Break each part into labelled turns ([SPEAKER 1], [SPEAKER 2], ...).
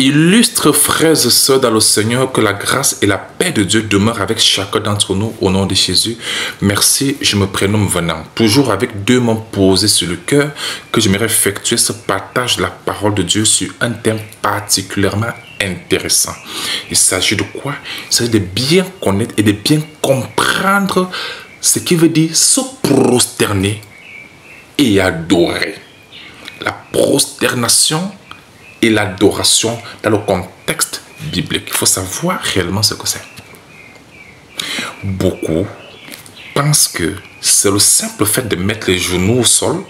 [SPEAKER 1] Illustres frères et sœurs dans le Seigneur, que la grâce et la paix de Dieu demeurent avec chacun d'entre nous au nom de Jésus. Merci, je me prénomme Venant. Toujours avec 2 mains posées sur le cœur, que j'aimerais effectuer ce partage de la parole de Dieu sur un thème particulièrement intéressant. Il s'agit de quoi? Il s'agit de bien connaître et de bien comprendre ce qui veut dire se prosterner et adorer. La prosternation et l'adoration dans le contexte biblique. Il faut savoir réellement ce que c'est. Beaucoup pensent que c'est le simple fait de mettre les genoux au sol,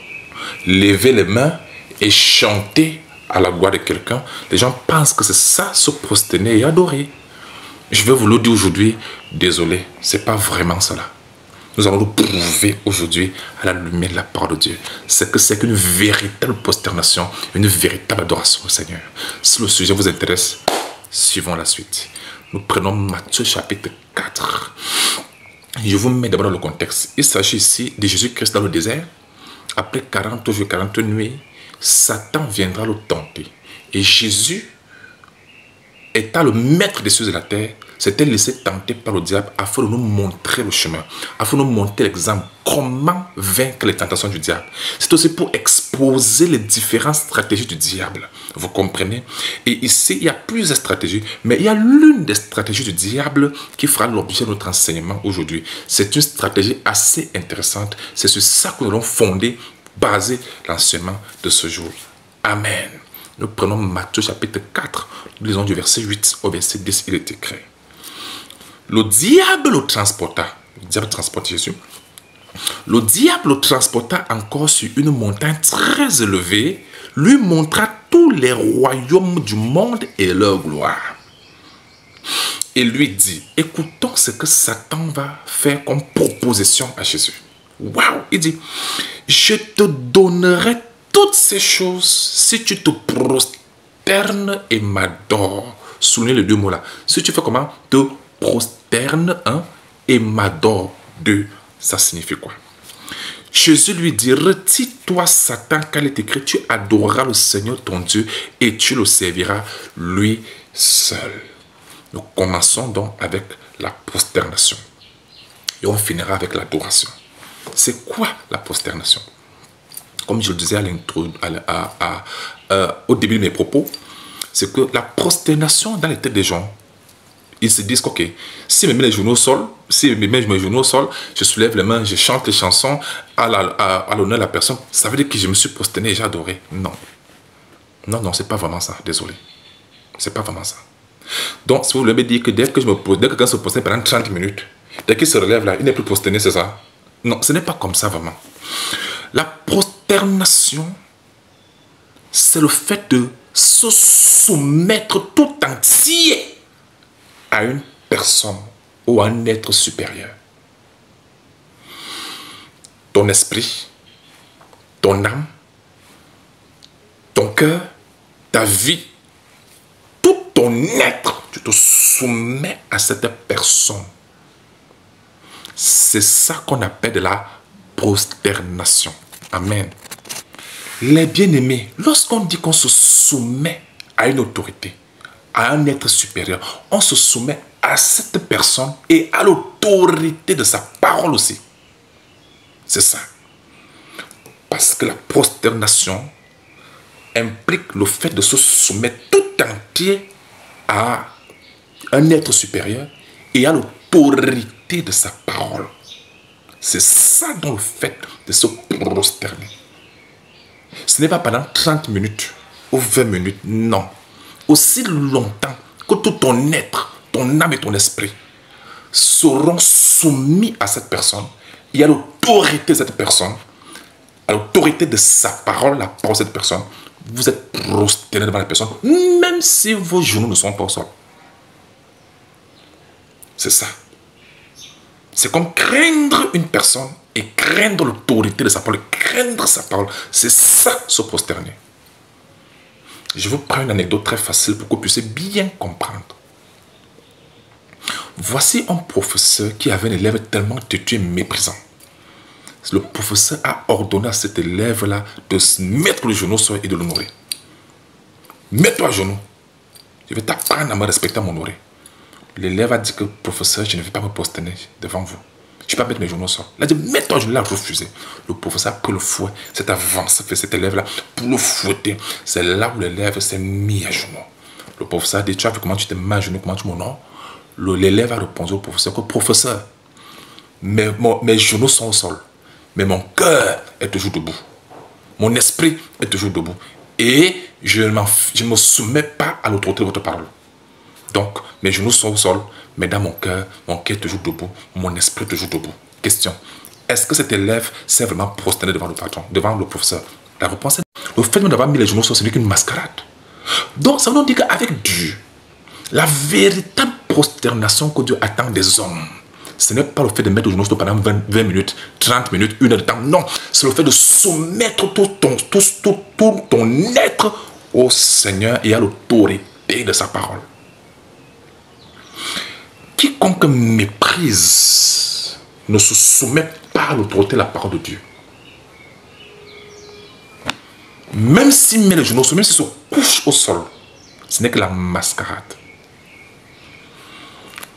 [SPEAKER 1] lever les mains et chanter à la gloire de quelqu'un. Les gens pensent que c'est ça, se prosterner et adorer. Je vais vous le dire aujourd'hui, désolé, c'est pas vraiment cela. Nous allons le prouver aujourd'hui à la lumière de la parole de Dieu. C'est que c'est qu'une véritable prosternation, une véritable adoration au Seigneur. Si le sujet vous intéresse, suivons la suite. Nous prenons Matthieu chapitre 4. Je vous mets d'abord dans le contexte. Il s'agit ici de Jésus-Christ dans le désert. Après 40 jours, 40 nuits, Satan viendra le tenter. Et Jésus, étant le maître des cieux et de la terre, s'était laissé tenter par le diable afin de nous montrer le chemin, afin de nous montrer l'exemple, comment vaincre les tentations du diable. C'est aussi pour exposer les différentes stratégies du diable. Vous comprenez? Et ici, il y a plusieurs stratégies, mais il y a l'une des stratégies du diable qui fera l'objet de notre enseignement aujourd'hui. C'est une stratégie assez intéressante. C'est sur ça que nous allons fonder, baser l'enseignement de ce jour. Amen. Nous prenons Matthieu chapitre 4, nous lisons du verset 8 au verset 10, il est écrit. Le diable le transporta. Le diable transporte Jésus. Le diable le transporta encore sur une montagne très élevée, lui montra tous les royaumes du monde et leur gloire. Et lui dit, écoutons ce que Satan va faire comme proposition à Jésus. Waouh! Il dit, je te donnerai toutes ces choses si tu te prosternes et m'adores. Soulignez les 2 mots-là. Si tu fais comment? Te prosterne, et m'adore. 2, ça signifie quoi? Jésus lui dit, retire-toi Satan, car il est écrit, tu adoreras le Seigneur ton Dieu et tu le serviras lui seul. Nous commençons donc avec la prosternation et on finira avec l'adoration. C'est quoi la prosternation? Comme je le disais au début de mes propos, c'est que la prosternation dans les têtes des gens, ils se disent, ok, si je me mets les genoux au sol, je soulève les mains, je chante les chansons à l'honneur de la personne, ça veut dire que je me suis prosterné et j'ai adoré. Non. Non, c'est pas vraiment ça, désolé. C'est pas vraiment ça. Donc, si vous voulez me dire que dès que quelqu'un se prosterne pendant 30 minutes, dès qu'il se relève là, il n'est plus prosterné, c'est ça? Non, ce n'est pas comme ça vraiment. La prosternation, c'est le fait de se soumettre tout entier à une personne ou à un être supérieur. Ton esprit, ton âme, ton cœur, ta vie, tout ton être, tu te soumets à cette personne. C'est ça qu'on appelle de la prosternation. Amen. Les bien-aimés, lorsqu'on dit qu'on se soumet à une autorité, à un être supérieur, on se soumet à cette personne et à l'autorité de sa parole aussi. C'est ça. Parce que la prosternation implique le fait de se soumettre tout entier à un être supérieur et à l'autorité de sa parole. C'est ça dans le fait de se prosterner. Ce n'est pas pendant 30 minutes ou 20 minutes, non. Aussi longtemps que tout ton être, ton âme et ton esprit seront soumis à cette personne, il y a l'autorité de cette personne, à l'autorité de sa parole, la parole de cette personne, vous êtes prosterné devant la personne, même si vos genoux ne sont pas au sol. C'est ça. C'est comme craindre une personne et craindre l'autorité de sa parole, craindre sa parole. C'est ça, se prosterner. Je vous prends une anecdote très facile pour que vous puissiez bien comprendre. Voici un professeur qui avait un élève tellement têtu et méprisant. Le professeur a ordonné à cet élève-là de se mettre le genou au sol et de le nourrir. Mets-toi à genoux. Je vais t'apprendre à me respecter, à m'honorer. L'élève a dit que, professeur, je ne vais pas me prosterner devant vous. Je ne vais pas mettre mes genoux au sol. Il a dit, mets-toi, je l'ai refusé. Le professeur a pris le fouet, s'est avancé vers cet élève-là pour le fouetter. C'est là où l'élève s'est mis à genoux. Le professeur a dit, tu as vu comment tu t'es mis à genoux, comment tu m'honores? L'élève a répondu au professeur que, professeur, mes genoux sont au sol, mais mon cœur est toujours debout. Mon esprit est toujours debout. Et je ne me soumets pas à l'autorité de votre parole. Donc, mes genoux sont au sol, mais dans mon cœur est toujours debout, mon esprit est toujours debout. Question, est-ce que cet élève s'est vraiment prosterné devant le patron, devant le professeur? La réponse est le fait d'avoir mis les genoux au sol, ce n'est qu'une mascarade. Donc, ça veut dire qu'avec Dieu, la véritable prosternation que Dieu attend des hommes, ce n'est pas le fait de mettre les genoux au sol pendant 20 minutes, 30 minutes, 1 heure de temps. Non, c'est le fait de soumettre tout ton être au Seigneur et à l'autorité de sa parole. Quiconque méprise ne se soumet pas à l'autorité de la parole de Dieu. Même s'il met les genoux au sol, même s'il se couche au sol, ce n'est que la mascarade.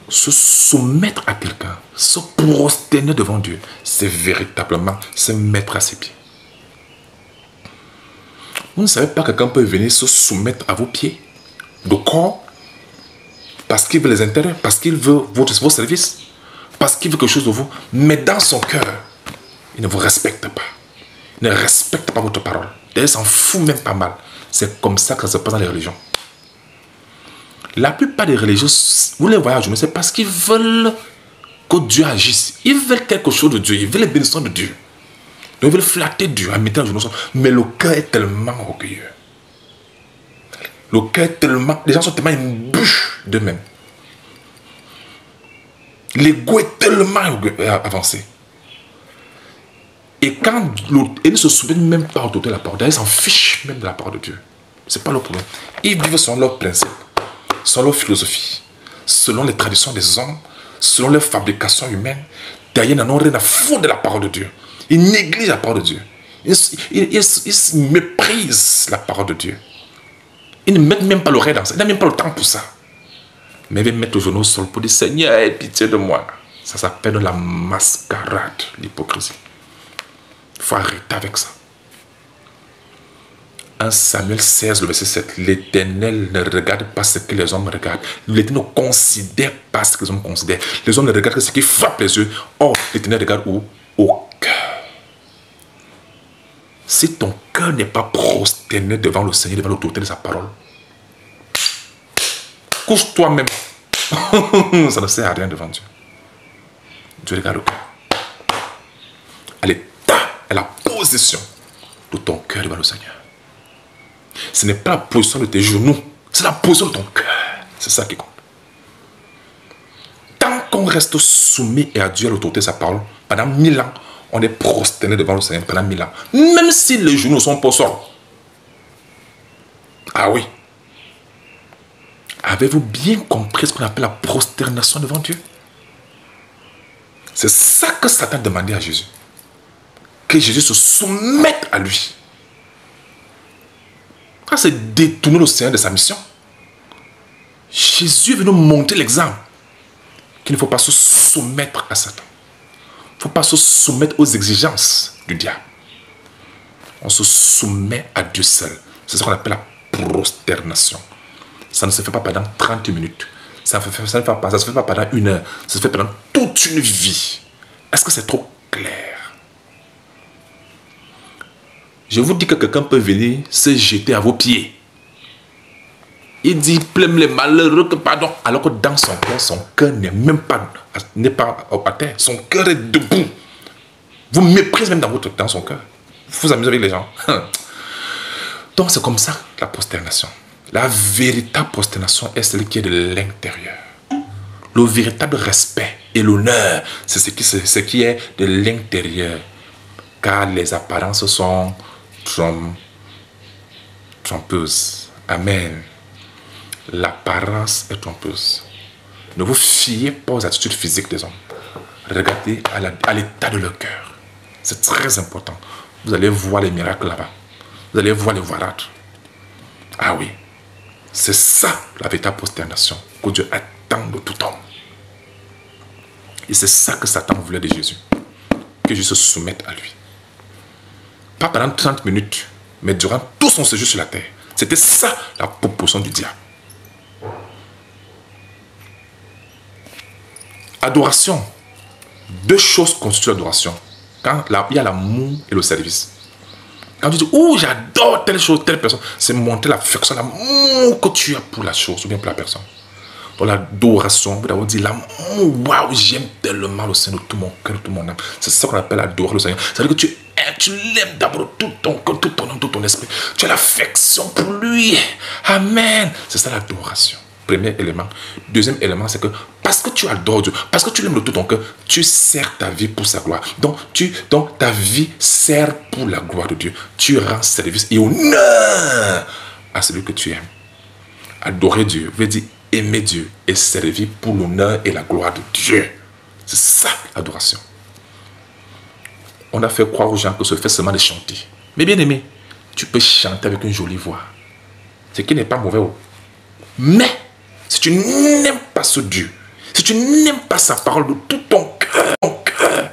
[SPEAKER 1] Se soumettre à quelqu'un, se prosterner devant Dieu, c'est véritablement se mettre à ses pieds. Vous ne savez pas que quelqu'un peut venir se soumettre à vos pieds de corps parce qu'il veut les intérêts, parce qu'il veut vos services, parce qu'il veut quelque chose de vous, mais dans son cœur, il ne vous respecte pas. Il ne respecte pas votre parole. D'ailleurs, il s'en fout même pas mal. C'est comme ça que ça se passe dans les religions. La plupart des religieux, vous les voyez à genoux, c'est parce qu'ils veulent que Dieu agisse. Ils veulent quelque chose de Dieu, ils veulent les bénédictions de Dieu. Ils veulent flatter Dieu en mettant à genoux. Mais le cœur est tellement orgueilleux. Le cœur est tellement... Les gens sont tellement une bûche d'eux-mêmes. L'ego est tellement avancé. Et quand ils ne se souviennent même pas de la parole, ils s'en fichent même de la parole de Dieu. Ce n'est pas le problème. Ils vivent selon leurs principes, selon leur philosophie, selon les traditions des hommes, selon leur fabrication humaine. D'ailleurs, ils n'en ont rien à foutre de la parole de Dieu. Ils négligent la parole de Dieu. Ils méprisent la parole de Dieu. Ils ne mettent même pas l'oreille dans ça. Ils n'ont même pas le temps pour ça. Mais ils mettent le genou au sol pour dire, Seigneur, aie pitié de moi. Ça s'appelle de la mascarade, l'hypocrisie. Il faut arrêter avec ça. 1 Samuel 16, le verset 7. L'Éternel ne regarde pas ce que les hommes regardent. L'Éternel ne considère pas ce que les hommes considèrent. Les hommes ne regardent que ce qui frappe les yeux. Or, l'Éternel regarde où? Au cœur. Si ton cœur n'est pas prosterné devant le Seigneur, devant l'autorité de sa parole, couche toi-même. Ça ne sert à rien devant Dieu. Dieu regarde au cœur. À l'état, à la position de ton cœur devant le Seigneur. Ce n'est pas la position de tes genoux, c'est la position de ton cœur. C'est ça qui compte. Tant qu'on reste soumis à Dieu, à l'autorité de sa parole, pendant 1000 ans, on est prosterné devant le Seigneur pendant 1000 ans. Même si les genoux sont pas au sol. Ah oui. Avez-vous bien compris ce qu'on appelle la prosternation devant Dieu? C'est ça que Satan demandait à Jésus. Que Jésus se soumette à lui. Ça, c'est détourner le Seigneur de sa mission. Jésus est venu montrer l'exemple qu'il ne faut pas se soumettre à Satan. Il ne faut pas se soumettre aux exigences du diable. On se soumet à Dieu seul. C'est ce qu'on appelle la prosternation. Ça ne se fait pas pendant 30 minutes. Ça ne se fait pas pendant 1 heure. Ça se fait pendant toute une vie. Est-ce que c'est trop clair? Je vous dis que quelqu'un peut venir se jeter à vos pieds. Il dit, plaît les malheureux que pardon. Alors que dans son cœur n'est même pas, à terre. Son cœur est debout. Vous méprisez même dans son cœur. Vous vous amusez avec les gens. Donc c'est comme ça la prosternation. La véritable prosternation est celle qui est de l'intérieur. Le véritable respect et l'honneur, c'est ce qui est de l'intérieur. Car les apparences sont trompeuses. Amen. L'apparence est trompeuse. Ne vous fiez pas aux attitudes physiques des hommes. Regardez à l'état de leur cœur. C'est très important. Vous allez voir les miracles là-bas. Vous allez voir les voirades. Ah oui. C'est ça la véritable prosternation que Dieu attend de tout homme. Et c'est ça que Satan voulait de Jésus. Que Jésus se soumette à lui. Pas pendant 30 minutes, mais durant tout son séjour sur la terre. C'était ça la proposition du diable. Adoration. Deux choses constituent l'adoration. Quand il y a l'amour et le service. Quand tu dis, oh, j'adore telle chose, telle personne, c'est montrer l'affection, l'amour que tu as pour la chose ou bien pour la personne. Donc l'adoration, vous d'abord dire l'amour, waouh, j'aime tellement le Seigneur de tout mon cœur, de tout mon âme. C'est ça qu'on appelle adorer le Seigneur. C'est-à-dire que tu l'aimes d'abord tout ton cœur, tout ton âme, tout ton esprit. Tu as l'affection pour lui. Amen. C'est ça l'adoration. Premier élément. Deuxième élément, c'est que parce que tu adores Dieu, parce que tu l'aimes de tout ton cœur, tu sers ta vie pour sa gloire. Donc ta vie sert pour la gloire de Dieu. Tu rends service et honneur à celui que tu aimes. Adorer Dieu veut dire aimer Dieu et servir pour l'honneur et la gloire de Dieu. C'est ça l'adoration. On a fait croire aux gens que ce fait seulement de chanter. Mais bien aimé, tu peux chanter avec une jolie voix. Ce qui n'est pas mauvais. Mais si tu n'aimes pas ce Dieu, si tu n'aimes pas sa parole de tout ton cœur,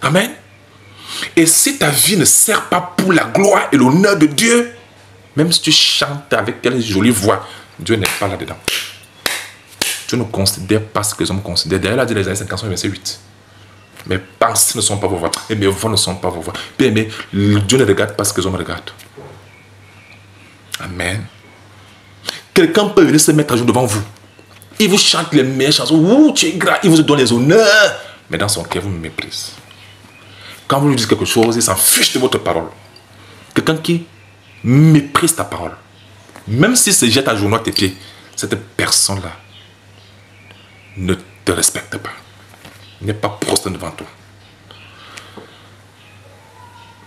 [SPEAKER 1] amen. Et si ta vie ne sert pas pour la gloire et l'honneur de Dieu, même si tu chantes avec quelle jolie voix, Dieu n'est pas là-dedans. Dieu ne considère pas ce que les hommes considèrent. D'ailleurs, il a dit dans Isaïe 55, verset 8. Mes pensées ne sont pas vos voix, et mes voix ne sont pas vos voix. Bien aimé, Dieu ne regarde pas ce que les hommes regardent. Amen. Quelqu'un peut venir se mettre à jour devant vous. Il vous chante les meilleures chansons. Ouh, tu es grand. Il vous donne les honneurs. Mais dans son cœur, vous me méprisez. Quand vous lui dites quelque chose, il s'en fiche de votre parole. Quelqu'un qui méprise ta parole, même s'il se jette à genoux à tes pieds, cette personne-là ne te respecte pas. N'est pas prosterné devant toi.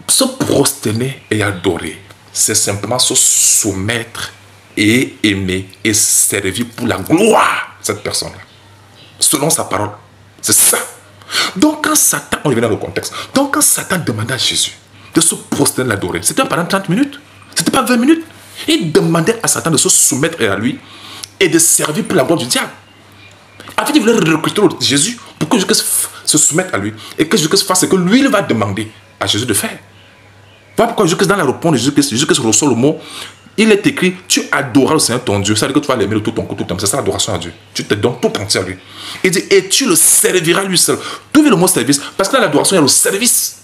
[SPEAKER 1] Se prosterner et adorer, c'est simplement se soumettre et aimer et servir pour la gloire de cette personne-là. Selon sa parole. C'est ça. Donc quand Satan, on revient dans le contexte, donc quand Satan demandait à Jésus de se prosterner et l'adorer, c'était pendant 30 minutes. C'était pas 20 minutes. Il demandait à Satan de se soumettre à lui et de servir pour la gloire du diable. En fait, il voulait recruter Jésus pour que Jésus se soumette à lui et que Jésus fasse ce que lui, il va demander à Jésus de faire. Voilà pourquoi Jésus, dans la réponse de Jésus reçoit le mot, il est écrit, tu adoreras le Seigneur ton Dieu. Ça veut dire que tu vas l'aimer de tout ton cœur, tout ton âme. C'est ça l'adoration à Dieu. Tu te donnes tout entier à lui. Il dit, et tu le serviras lui seul. D'où vient le mot service? Parce que dans l'adoration, il y a le service.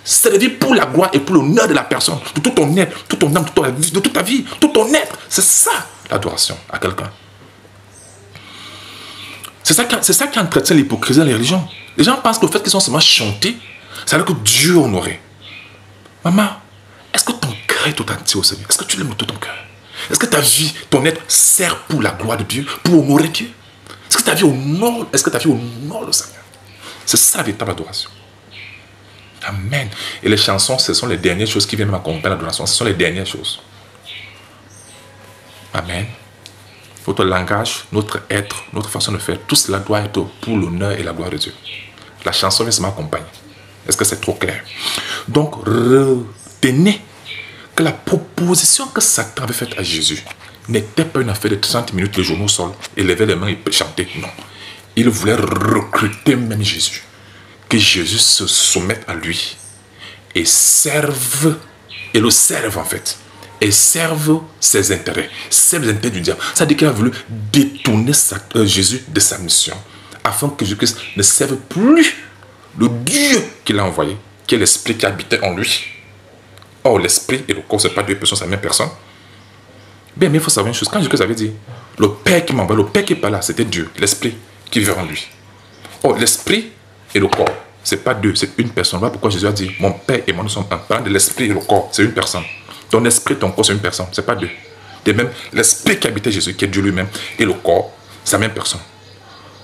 [SPEAKER 1] Servir pour la gloire et pour l'honneur de la personne. De tout ton être, toute ton âme, de toute ta vie, tout ton être. C'est ça l'adoration à quelqu'un. C'est ça qui entretient l'hypocrisie dans les religions. Les gens pensent que le fait qu'ils sont seulement chantés, ça veut dire que Dieu honorait. Maman, est-ce que ton cœur est tout entier au Seigneur? Est-ce que tu l'aimes de tout ton cœur? Est-ce que ta vie, ton être sert pour la gloire de Dieu, pour honorer Dieu? Est-ce que ta vie honore le Seigneur? C'est ça la véritable adoration. Amen. Et les chansons, ce sont les dernières choses qui viennent m'accompagner l'adoration. Ce sont les dernières choses. Amen. Notre langage, notre être, notre façon de faire, tout cela doit être pour l'honneur et la gloire de Dieu. La chanson vient m'accompagner. Est-ce que c'est trop clair? Donc, retenez que la proposition que Satan avait faite à Jésus n'était pas une affaire de 30 minutes, le genou au sol, et lever les mains et chanter. Non. Il voulait recruter même Jésus. Que Jésus se soumette à lui et serve, et le serve en fait, et serve ses intérêts, serve les intérêts du diable. Ça veut dire qu'il a voulu détourner Jésus de sa mission, afin que Jésus-Christ ne serve plus le Dieu qu'il a envoyé, qui est l'esprit qui habitait en lui. Or, l'esprit et le corps, ce n'est pas deux personnes, c'est la même personne. Bien, mais il faut savoir une chose, quand Jésus avait dit, le Père qui m'envoie, le Père qui n'est pas là, c'était Dieu, l'esprit qui vivait en lui. Or, l'esprit et le corps, ce n'est pas deux, c'est une personne. Voilà pourquoi Jésus a dit, mon Père et moi, nous sommes un. Parlant de l'esprit et le corps, c'est une personne. Ton esprit et ton corps, c'est une personne, ce n'est pas deux. De même, l'esprit qui habitait Jésus, qui est Dieu lui-même, et le corps, c'est la même personne.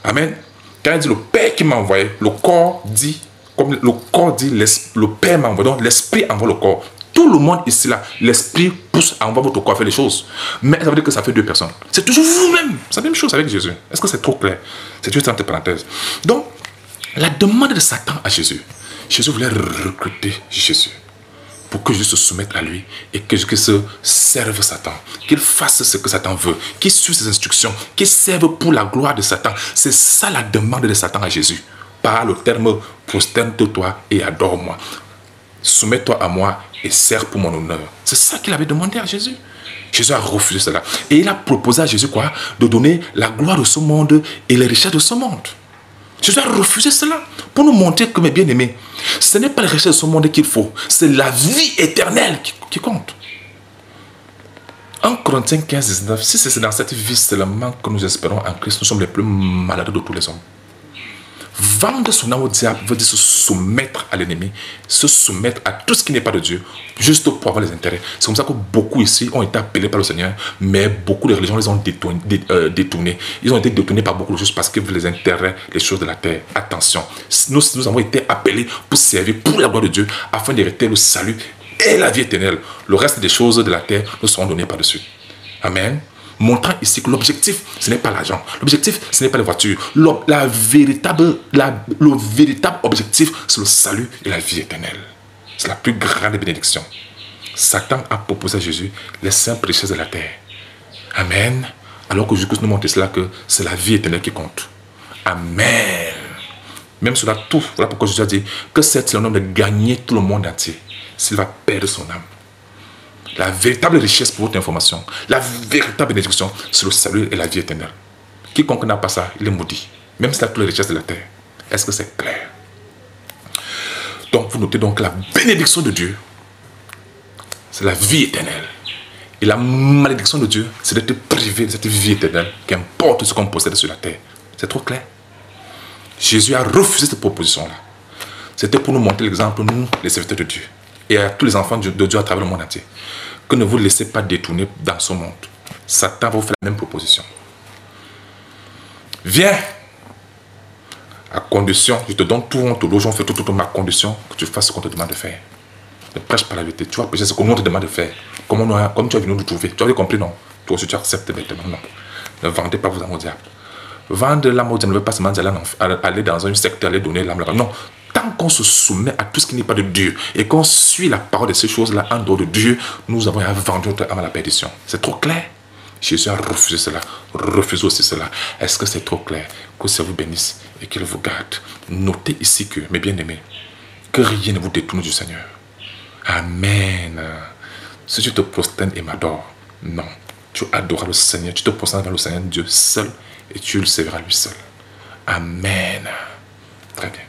[SPEAKER 1] Amen. Quand il dit le Père qui m'a envoyé, le corps dit, comme le corps dit, le Père m'a envoyé, donc l'esprit envoie le corps. Tout le monde ici, là, l'esprit pousse à envoyer votre corps à faire les choses. Mais ça veut dire que ça fait deux personnes. C'est toujours vous-même. C'est la même chose avec Jésus. Est-ce que c'est trop clair? C'est juste entre parenthèses. Donc, la demande de Satan à Jésus. Jésus voulait recruter Jésus pour que Jésus se soumette à lui et que Jésus se serve Satan, qu'il fasse ce que Satan veut, qu'il suive ses instructions, qu'il serve pour la gloire de Satan. C'est ça la demande de Satan à Jésus. Par le terme « prosterne-toi et adore-moi ». Soumets-toi à moi et sers pour mon honneur. C'est ça qu'il avait demandé à Jésus. Jésus a refusé cela. Et il a proposé à Jésus quoi? De donner la gloire de ce monde et les richesses de ce monde. Jésus a refusé cela pour nous montrer que, mes bien-aimés, ce n'est pas les richesses de ce monde qu'il faut. C'est la vie éternelle qui compte. En Corinthiens 15, 19, si c'est dans cette vie seulement que nous espérons en Christ, nous sommes les plus malheureux de tous les hommes. Vendre son âme au diable veut dire se soumettre à l'ennemi, se soumettre à tout ce qui n'est pas de Dieu, juste pour avoir les intérêts. C'est comme ça que beaucoup ici ont été appelés par le Seigneur, mais beaucoup de religions les ont détournés. Ils ont été détournés par beaucoup de choses parce qu'ils veulent les intérêts, les choses de la terre. Attention, nous avons été appelés pour servir pour la gloire de Dieu, afin d'hériter le salut et la vie éternelle. Le reste des choses de la terre nous seront données par-dessus. Amen. Montrant ici que l'objectif, ce n'est pas l'argent. L'objectif, ce n'est pas les voitures. Le véritable objectif, c'est le salut et la vie éternelle. C'est la plus grande bénédiction. Satan a proposé à Jésus les simples richesses de la terre. Amen. Alors que Jésus nous montre cela, que c'est la vie éternelle qui compte. Amen. Même cela, tout. Voilà pourquoi Jésus a dit que c'est l'homme de gagner tout le monde entier s'il va perdre son âme. La véritable richesse, pour votre information, la véritable bénédiction, c'est le salut et la vie éternelle. Quiconque n'a pas ça, il est maudit. Même s'il a toutes les richesses de la terre. Est-ce que c'est clair? Donc, vous notez donc la bénédiction de Dieu, c'est la vie éternelle. Et la malédiction de Dieu, c'est d'être privé de cette vie éternelle, qu'importe ce qu'on possède sur la terre. C'est trop clair? Jésus a refusé cette proposition-là. C'était pour nous montrer l'exemple, nous, les serviteurs de Dieu, et à tous les enfants de Dieu à travers le monde entier, que ne vous laissez pas détourner dans ce monde. Satan va vous faire la même proposition. Viens, à condition, je te donne tout, on te loge, on fait tout ma condition, que tu fasses ce qu'on te demande de faire. Ne prêche pas la vérité, tu vas prêcher ce qu'on te demande de faire. Comme tu as venu nous trouver, tu avais compris, non? Toi aussi tu acceptes bêtement, non. Ne vendez pas vos âmes au diable. Vendre l'âme au diable ne veut pas seulement aller dans un secteur, aller donner l'âme là-bas. Non. Tant qu'on se soumet à tout ce qui n'est pas de Dieu et qu'on suit la parole de ces choses-là en dehors de Dieu, nous avons vendu notre âme à la perdition. C'est trop clair? Jésus a refusé cela. Refusez aussi cela. Est-ce que c'est trop clair? Que ça vous bénisse et qu'il vous garde. Notez ici que, mes bien-aimés, que rien ne vous détourne du Seigneur. Amen. Si tu te prosternes et m'adores, non. Tu adoras le Seigneur. Tu te prosternes vers le Seigneur Dieu seul et tu le serviras lui seul. Amen. Très bien.